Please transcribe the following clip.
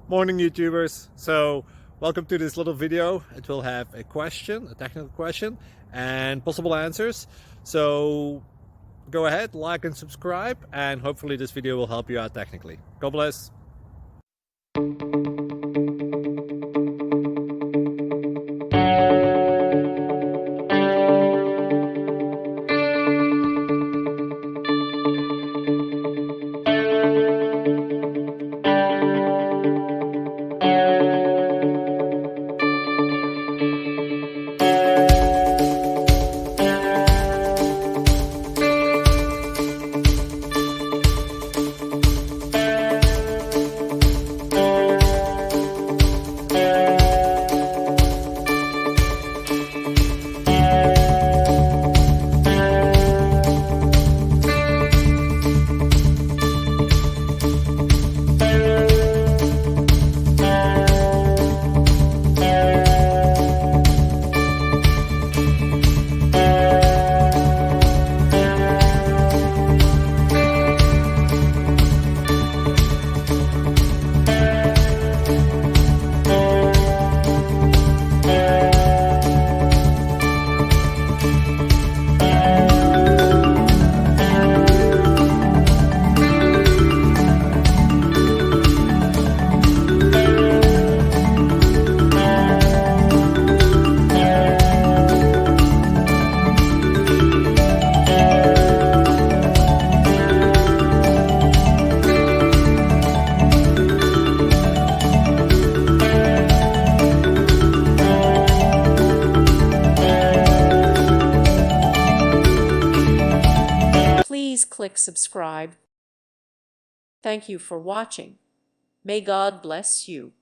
Morning YouTubers. So welcome to this little video. It will have a question, a technical question, and possible answers. So go ahead, like and subscribe, and hopefully this video will help you out technically. God bless. Please click subscribe. Thank you for watching. May God bless you.